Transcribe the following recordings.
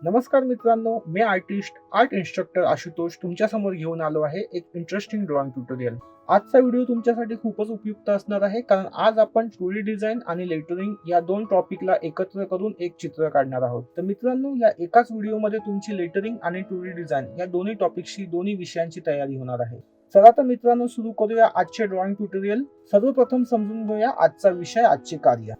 नमस्कार मित्रांनो, मी art instructor Ashutosh तुमच्या समोर घेऊन आलो आहे एक इंटरेस्टिंग ड्रॉइंग ट्युटोरियल। आजचा व्हिडिओ तुमच्यासाठी खूपच उपयुक्त असणार आहे, कारण आज आपण 2D डिझाईन आणि लेटरिंग या दोन टॉपिकला एकत्र करून एक चित्र काढणार आहोत। तर मित्रांनो, या एकाच व्हिडिओमध्ये तुमची लेटरिंग आणि 2D डिझाईन या दोन्ही टॉपिकशी दोन्ही विषयांची तयारी होणार आहे। चला तर मित्रांनो, सुरू करूया आजचे ड्रॉइंग ट्युटोरियल। सर्वप्रथम समजून घेऊया आजचा विषय, आजचे कार्य।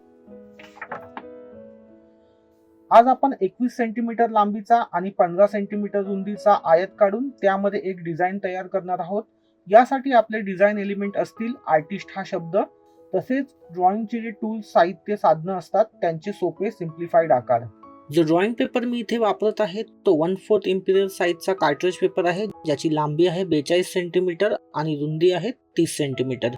आज आपण 21 सेंटीमीटर लांबीचा आणि 15 सेंटीमीटर रुंदीचा आयत काढून त्यामध्ये एक डिझाईन तयार करणार आहोत। यासाठी आपले डिझाईन एलिमेंट असतील आर्टिस्ट हा शब्द, तसेच ड्रॉइंगचे जे टूल्स, साहित्य, साधनं असतात त्यांचे सोपे सिम्प्लिफाईड आकार। जो ड्रॉइंग पेपर मी इथे वापरत आहे तो 1/4 इम्पिरियल साइजचा कार्ट्रिज पेपर आहे, ज्याची लांबी आहे 42 सेंटीमीटर आणि रुंदी आहे 30 सेंटीमीटर।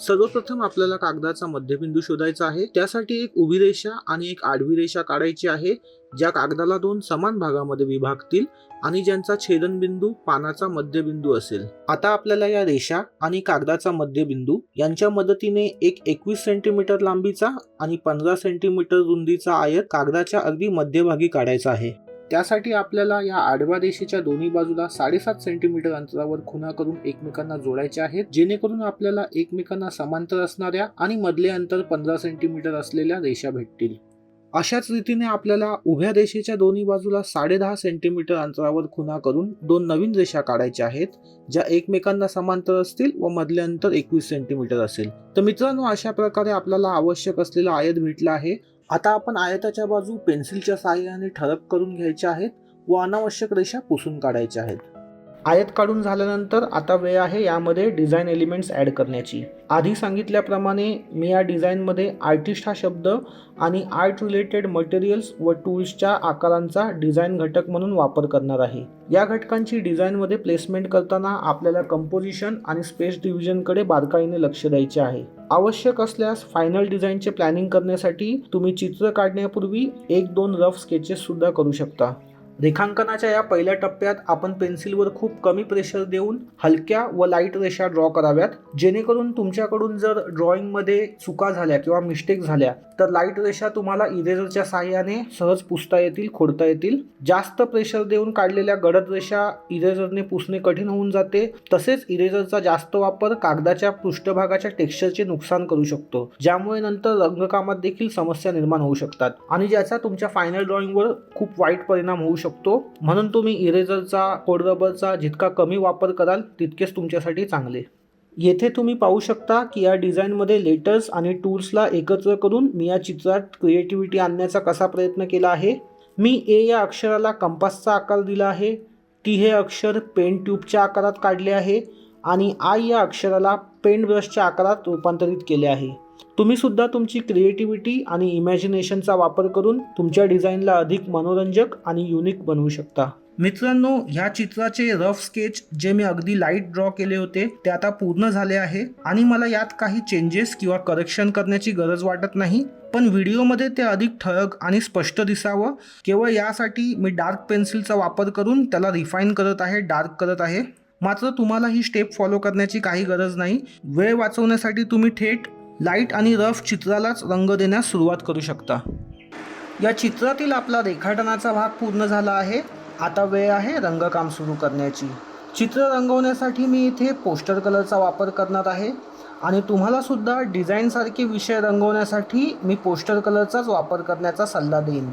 सर्वप्रथम आपल्याला कागदाचा मध्यबिंदू शोधायचा आहे। त्यासाठी एक उभी रेषा आणि एक आडवी रेषा काढायची आहे, ज्या कागदाला दोन समान भागामध्ये विभागतील आणि ज्यांचा छेदनबिंदू पानाचा मध्यबिंदू असेल। आता आपल्याला या रेषा आणि कागदाचा मध्यबिंदू यांच्या मदतीने एक 21 सेंटीमीटर लांबीचा आणि 15 सेंटीमीटर रुंदीचा आयत कागदाच्या अगदी मध्यभागी काढायचा आहे। त्यासाठी आपल्याला या आडव्या रेषेच्या दोन्ही बाजूला 7.5 सेंटीमीटर अंतरावर खुणा करून एकमेकांना जोडायच्या आहेत, जेणेकरून आपल्याला एकमेकांना समांतर असणाऱ्या आणि मधले अंतर 15 सेंटीमीटर असलेल्या रेषा भेटतील। अशाच रीतीने आपल्याला उभ्या रेषेच्या दोन्ही बाजूला 10.5 सेंटीमीटर अंतरावर खुणा करून दोन नवीन रेषा काढायच्या आहेत, ज्या एकमेकांना समांतर असतील व मधले अंतर 21 सेंटीमीटर असेल। तर मित्रांनो, अशा प्रकारे आपल्याला आवश्यक असलेला आयत भेटला आहे। आता आपण आयताच्या बाजू पेन्सिलच्या सहाय्याने ठळक करून घ्यायच्या आहेत व अनावश्यक रेषा पुसून काढायच्या आहेत। आयत काढून झाल्यानंतर आता वेळ आहे यामध्ये डिझाईन एलिमेंट्स ॲड करण्याची। आधी सांगितल्याप्रमाणे मी या डिझाईनमध्ये आर्टिस्ट हा शब्द आणि आर्ट रिलेटेड मटेरियल्स व टूल्सच्या आकारांचा डिझाईन घटक म्हणून वापर करणार आहे। या घटकांची डिझाईनमध्ये प्लेसमेंट करताना आपल्याला कंपोजिशन आणि स्पेस डिव्हिजनकडे बारकाईने लक्ष द्यायचे आहे। आवश्यक असल्यास फायनल डिझाईनचे प्लॅनिंग करण्यासाठी तुम्ही चित्र काढण्यापूर्वी 1-2 रफ स्केचेस सुद्धा करू शकता। रेखांकनाच्या या पहिल्या टप्प्यात आपण पेन्सिलवर खूप कमी प्रेशर देऊन हलक्या व लाईट रेषा ड्रॉ कराव्यात, जेणेकरून तुमच्याकडून जर ड्रॉइंगमध्ये चुका झाल्या किंवा मिस्टेक झाल्या तर लाईट रेषा तुम्हाला इरेजरच्या सहाय्याने सहज पुसता येतील, खोडता येतील। जास्त प्रेशर देऊन काढलेल्या गडद रेषा इरेजरने पुसणे कठीण होऊन जाते। तसेच इरेजरचा जास्त वापर कागदाच्या पृष्ठभागाच्या टेक्स्चरचे नुकसान करू शकतो, ज्यामुळे नंतर रंगकामात देखील समस्या निर्माण होऊ शकतात आणि ज्याचा तुमच्या फायनल ड्रॉइंगवर खूप वाईट परिणाम होऊ शकतो। म्हणून तुम्ही इरेजरचा, खोड रबरचा जितका कमी वापर कराल तितकेच तुमच्यासाठी चांगले। येथे तुम्ही पाहू शकता की या डिझाईनमध्ये लेटर्स आणि टूल्सला एकत्र करून मी या चित्रात क्रिएटिव्हिटी आणण्याचा कसा प्रयत्न केला आहे। मी ए या अक्षराला कंपासचा आकार दिला आहे, टी हे अक्षर पेन ट्यूबच्या आकारात काढले आहे आणि आय या अक्षराला पेंट ब्रशच्या आकारात रूपांतरित केले आहे। तुम्ही सुद्धा तुमची क्रिएटिव्हिटी आणि इमॅजिनेशनचा वापर करून तुमच्या डिझाईनला अधिक मनोरंजक आणि युनिक बनवू शकता। मित्रांनो, ह्या चित्राचे रफ स्केच जे मी अगदी लाईट ड्रॉ केले होते ते आता पूर्ण झाले आहे आणि मला यात काही चेंजेस किंवा करेक्शन करण्याची गरज वाटत नाही, पण व्हिडिओमध्ये ते अधिक ठळक आणि स्पष्ट दिसावं केवळ यासाठी मी डार्क पेन्सिलचा वापर करून त्याला रिफाईन करत आहे, डार्क करत आहे। मात्र तुम्हाला ही स्टेप फॉलो करण्याची काही गरज नाही। वेळ वाचवण्यासाठी तुम्ही थेट लाईट आणि रफ चित्रालाच रंग देण्यास सुरुवात करू शकता। या चित्रातील आपला रेखाटनाचा भाग पूर्ण झाला आहे। आता वेळ आहे रंगकाम सुरू करण्याची। चित्र रंगवण्यासाठी मी इथे पोस्टर कलरचा वापर करणार आहे आणि तुम्हाला सुद्धा डिझाईनसारखे विषय रंगवण्यासाठी मी पोस्टर कलरचाच वापर करण्याचा सल्ला देईन,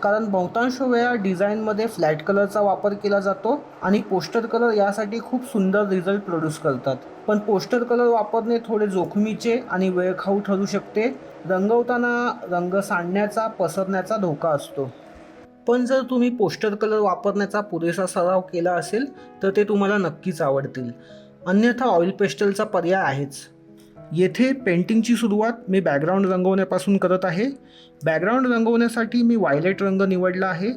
कारण बहुतांश वेळा डिझाईनमध्ये फ्लॅट कलरचा वापर केला जातो आणि पोस्टर कलर यासाठी खूप सुंदर रिझल्ट प्रोड्यूस करतात। पण पोस्टर कलर वापरणे थोडे जोखमीचे आणि वेळखाऊ ठरू शकते। रंगवताना रंग सांडण्याचा, पसरण्याचा धोका असतो। पण जर तुम्ही पोस्टर कलर वापरण्याचा पुरेसा सराव केला असेल तर ते तुम्हाला नक्कीच आवडतील। अन्यथा ऑइल पेस्टलचा पर्याय आहेच। येथे पेंटिंगची सुरुवात मी बॅकग्राऊंड रंगवण्यापासून करत आहे। बॅकग्राऊंड रंगवण्यासाठी मी व्हायलेट रंग निवडला आहे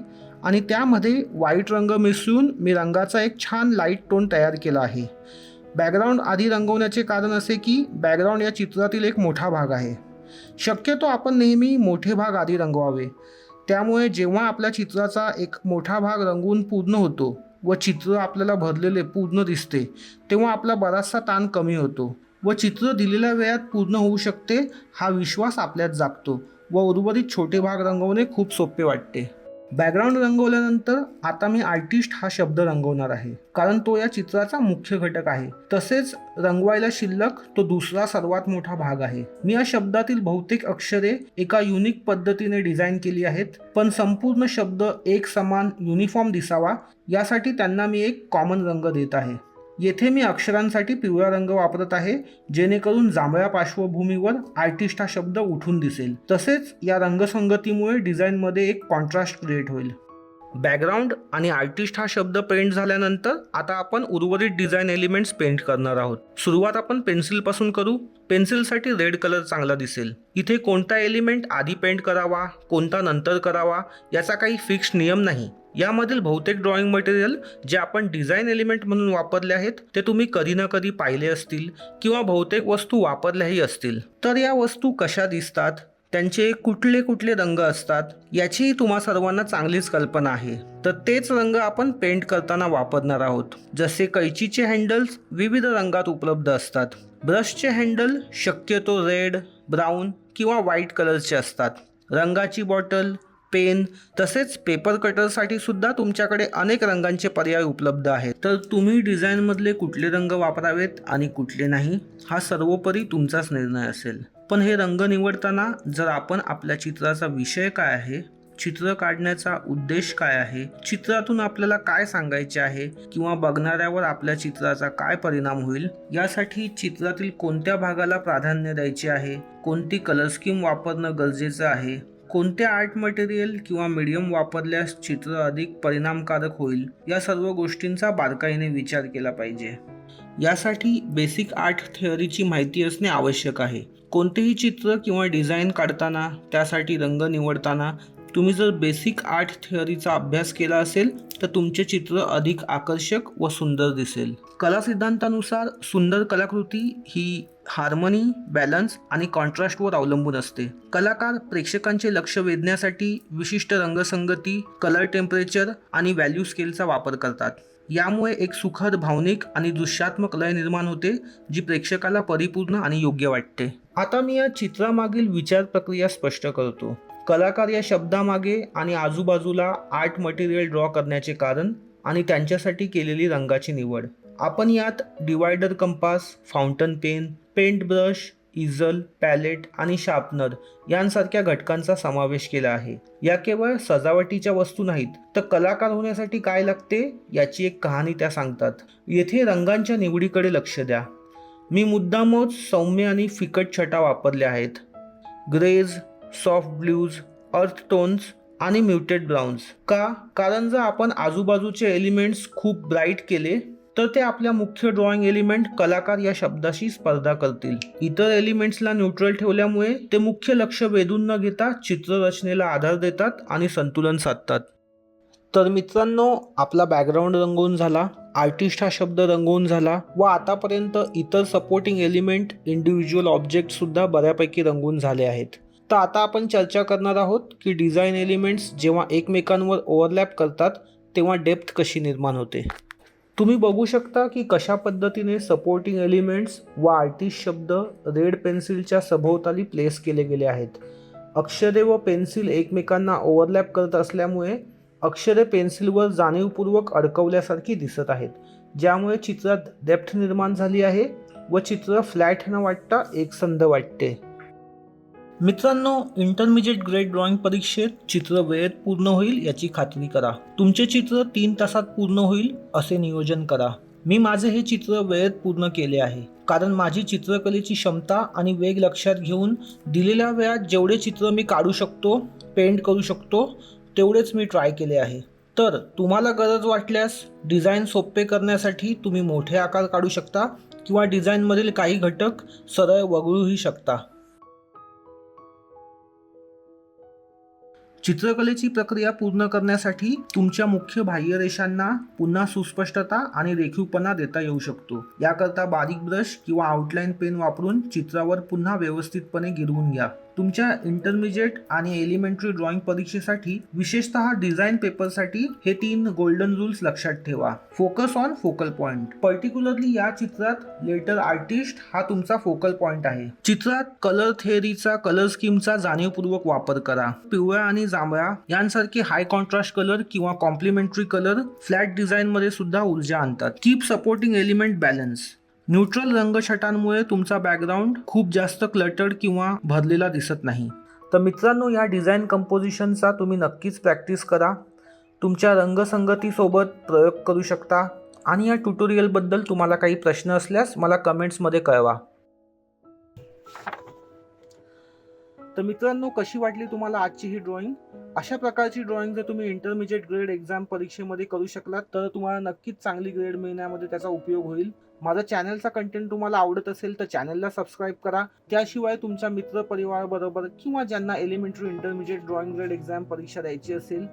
आणि त्यामध्ये व्हाईट रंग मिसळून मी रंगाचा एक छान लाईट टोन तयार केला आहे। बॅकग्राऊंड आधी रंगवण्याचे कारण असे की बॅकग्राऊंड या चित्रातील एक मोठा भाग आहे। शक्यतो आपण नेहमी मोठे भाग आधी रंगवावे, त्यामुळे जेव्हा आपल्या चित्राचा एक मोठा भाग रंगवून पूर्ण होतो व चित्र आपल्याला भरलेले पूर्ण दिसते, तेव्हा आपला बराचसा ताण कमी होतो व चित्र दिलेल्या वेळात पूर्ण होऊ शकते हा विश्वास आपल्यात जागतो व उर्वरित छोटे भाग रंगवणे खूप सोपे वाटते। बॅकग्राऊंड रंगवल्यानंतर आता मी आर्टिस्ट हा शब्द रंगवणार आहे, कारण तो या चित्राचा मुख्य घटक आहे. तसेच रंगवायला शिल्लक तो दुसरा सर्वात मोठा भाग आहे. मी या शब्दातील बहुतेक अक्षरे एका युनिक पद्धतीने डिझाईन केली आहेत, पण संपूर्ण शब्द एक समान युनिफॉर्म दिसावा यासाठी त्यांना मी एक कॉमन रंग देत आहे. येथे मी अक्षरांसाठी पिवळा रंग वापरत आहे, जेणेकरून जांभळ्या पार्श्वभूमीवर आर्टिस्ट हा शब्द उठून दिसेल. तसेच या रंगसंगतीमुळे डिझाईनमध्ये एक कॉन्ट्रास्ट क्रिएट होईल. बॅकग्राऊंड आणि आर्टिस्ट हा शब्द पेंट झाल्यानंतर आता आपण उर्वरित डिझाईन एलिमेंट्स पेंट करणार आहोत. सुरुवात आपण पेन्सिल पासून करू. पेन्सिलसाठी रेड कलर चांगला दिसेल. इथे कोणता एलिमेंट आधी पेंट करावा, कोणता नंतर करावा याचा काही फिक्स नियम नाही. यामधील बहुतेक ड्रॉइंग मटेरियल जे आपण डिझाईन एलिमेंट म्हणून वापरले आहेत ते तुम्ही कधी ना कधी पाहिले असतील किंवा बहुतेक वस्तू वापरल्याही असतील. तर या वस्तू कशा दिसतात, त्यांचे कुठले कुठले रंग असतात याचीही तुम्हा सर्वांना चांगलीच कल्पना आहे. तर तेच रंग आपण पेंट करताना वापरणार आहोत. जसे कैचीचे हँडल्स विविध रंगात उपलब्ध असतात. ब्रशचे हँडल शक्यतो रेड, ब्राऊन किंवा व्हाईट कलरचे असतात. रंगाची बॉटल, पेन तसेच पेपर कटरसाठी सुद्धा तुमच्याकडे अनेक रंगांचे पर्याय उपलब्ध आहेत. तर तुम्ही डिझाईनमधले कुठले रंग वापरावेत आणि कुठले नाही हा सर्वोपरी तुमचाच निर्णय असेल. पण हे रंग निवडताना जर आपण आपल्या चित्राचा विषय काय आहे, चित्र काढण्याचा उद्देश काय आहे, चित्रातून आपल्याला काय सांगायचे आहे किंवा बघणाऱ्यावर आपल्या चित्राचा काय परिणाम होईल यासाठी चित्रातील कोणत्या भागाला प्राधान्य द्यायचे आहे, कोणती कलर स्कीम वापरणं गरजेचं आहे, कोणते आर्ट मटेरियल किंवा मीडियम वापरल्यास चित्र अधिक परिणामकारक होईल या सर्व गोष्टींचा बारकाईने विचार केला पाहिजे. यासाठी बेसिक आर्ट थिअरीची माहिती असणे आवश्यक आहे. कोणतेही चित्र किंवा डिझाईन काढताना त्यासाठी रंग निवडताना तुम्ही जर बेसिक आर्ट थिअरीचा अभ्यास केला असेल तर तुमचे चित्र अधिक आकर्षक व सुंदर दिसेल. कला सिद्धांतानुसार सुंदर कलाकृती ही हार्मनी, बॅलन्स आणि कॉन्ट्रास्टवर अवलंबून असते. कलाकार प्रेक्षकांचे लक्ष वेधण्यासाठी विशिष्ट रंगसंगती, कलर टेम्परेचर आणि व्हॅल्यू स्केलचा वापर करतात. यामुळे एक सुखद भावनिक आणि दृश्यात्मक लय निर्माण होते जी प्रेक्षकाला परिपूर्ण आणि योग्य वाटते. आता मी या चित्रामागील विचार प्रक्रिया स्पष्ट करतो. कलाकार या शब्दामागे आणि आजूबाजूला आर्ट मटेरियल ड्रॉ करण्याचे कारण आणि त्यांच्यासाठी केलेली रंगाची निवड. आपण यात divider compass, fountain pen, paint brush, easel, palette आणि शार्पनर यांसारख्या घटकांचा समावेश केला आहे. या केवळ सजावटीच्या वस्तू नाहीत, तर कलाकार होण्यासाठी काय लागते याची एक कहाणी त्या सांगतात. येथे रंगांच्या निवडीकडे लक्ष द्या. मी मुद्दामच सौम्य आणि फिकट छटा वापरल्या आहेत. ग्रेज, सॉफ्ट ब्ल्यूज, अर्थ टोन्स आणि म्युटेड ब्राउन्स. का? कारण जर आपण आजूबाजूचे एलिमेंट्स खूप ब्राईट केले तर ते आपल्या मुख्य ड्रॉइंग एलिमेंट कलाकार या शब्दाशी स्पर्धा करतील. इतर एलिमेंट्सला न्यूट्रल ठेवल्यामुळे ते मुख्य लक्ष वेधून न घेता चित्ररचनेला आधार देतात आणि संतुलन साधतात. तर मित्रांनो, आपला बॅकग्राऊंड रंगवून झाला, आर्टिस्ट हा शब्द रंगवून झाला व आतापर्यंत इतर सपोर्टिंग एलिमेंट, इंडिव्हिज्युअल ऑब्जेक्ट सुद्धा बऱ्यापैकी रंगवून झाले आहेत. तर आता आपण चर्चा करणार आहोत की डिझाईन एलिमेंट्स जेव्हा एकमेकांवर ओव्हरलॅप करतात तेव्हा डेप्थ कशी निर्माण होते. तुम्ही बघू शकता की कशा पद्धतीने सपोर्टिंग एलिमेंट्स व आर्टिस्ट शब्द रेड पेन्सिलच्या सभोवताली प्लेस केले गेले आहेत. अक्षरे व पेन्सिल एकमेकांना ओव्हरलॅप करत असल्यामुळे अक्षरे पेन्सिलवर जाणीवपूर्वक अडकवल्यासारखी दिसत आहेत, ज्यामुळे चित्रात डेप्थ निर्माण झाली आहे व चित्र फ्लॅट न वाटता एकसंध वाटते. मित्रांनो, इंटरमिजिएट ग्रेड ड्रॉइंग परीक्षेत चित्र वेळेत पूर्ण होईल याची खात्री करा. तुमचे चित्र 3 तासात पूर्ण होईल असे नियोजन करा. मी माझे हे चित्र वेळेत पूर्ण केले आहे, कारण माझी चित्रकलेची क्षमता आणि वेग लक्षात घेऊन दिलेल्या वेळात जेवढे चित्र मी काढू शकतो, पेंट करू शकतो तेवढेच मी ट्राय केले आहे. तर तुम्हाला गरज वाटल्यास डिझाईन सोपे करण्यासाठी तुम्ही मोठे आकार काढू शकता किंवा डिझाईनमधील काही घटक सरळ वगळूही शकता. चित्रकलेची प्रक्रिया पूर्ण करण्यासाठी तुमच्या मुख्य बाह्यरेषांना पुन्हा सुस्पष्टता आणि रेखीवपणा देता येऊ शकतो. याकरता बारीक ब्रश किंवा आउटलाईन पेन वापरून चित्रावर पुन्हा व्यवस्थितपणे गिरवून घ्या. तुमच्या इंटरमिजिएट आणि एलिमेंटरी ड्रॉइंग परीक्षेसाठी विशेषतः डिझाईन पेपरसाठी हे 3 गोल्डन रूल्स लक्षात ठेवा. Focus on focal point. Particularly या चित्रात लेटर आर्टिस्ट हा तुमचा फोकल पॉइंट आहे. चित्रात कलर थेअरीचा, कलर स्कीमचा जाणीवपूर्वक वापर करा. पिवळ्या आणि जांभळा यांसारखे हाय कॉन्ट्रास्ट कलर किंवा कॉम्प्लिमेंटरी कलर फ्लॅट डिझाईन मध्ये सुद्धा ऊर्जा आणतात. Keep supporting element balance. Neutral रंगछटांमुळे तुमचा बॅकग्राऊंड खूप जास्त क्लटर्ड किंवा भरलेला दिसत नाही. तर मित्रांनो, या डिझाईन कंपोजिशनचा तुम्ही नक्कीच प्रॅक्टिस करा. तुमच्या रंगसंगतीसोबत प्रयोग करू शकता. आणि या ट्युटोरियलबद्दल तुम्हाला काही प्रश्न असल्यास मला कमेंट्समध्ये कळवा. तर मित्रांनो, कशी वाटली तुम्हाला आजची ही ड्रॉइंग? अशा प्रकारची ड्रॉइंग जर तुम्ही इंटरमिजिएट ग्रेड एक्झाम परीक्षेमध्ये करू शकलात तर तुम्हाला नक्कीच चांगली ग्रेड मिळण्यामध्ये त्याचा उपयोग होईल. माझा चॅनलचा कंटेंट तुम्हाला आवडत असेल तर चॅनलला सबस्क्राईब करा. त्याशिवाय तुमच्या मित्र परिवाराबरोबर किंवा ज्यांना elementary intermediate drawing grade exam परीक्षा द्यायची असेल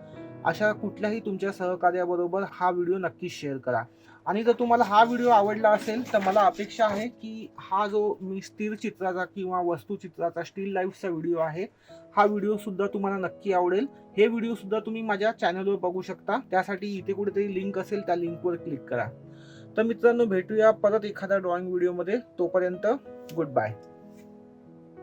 अशा कुठल्याही तुमच्या सहकार्याबरोबर हा व्हिडिओ नक्कीच शेअर करा. आणि जर तुम्हाला हा व्हिडिओ आवडला असेल तर मला अपेक्षा आहे की हा जो मी स्थिर चित्राचा किंवा वस्तुचित्राचा स्टील लाईफचा व्हिडिओ आहे हा व्हिडिओ सुद्धा तुम्हाला नक्की आवडेल. हे व्हिडिओ सुद्धा तुम्ही माझ्या चॅनलवर बघू शकता. त्यासाठी इथे कुठेतरी लिंक असेल, त्या लिंकवर क्लिक करा. तर मित्रांनो, भेटूया परत एखाद्या ड्रॉइंग व्हिडिओमध्ये. तोपर्यंत गुड बाय.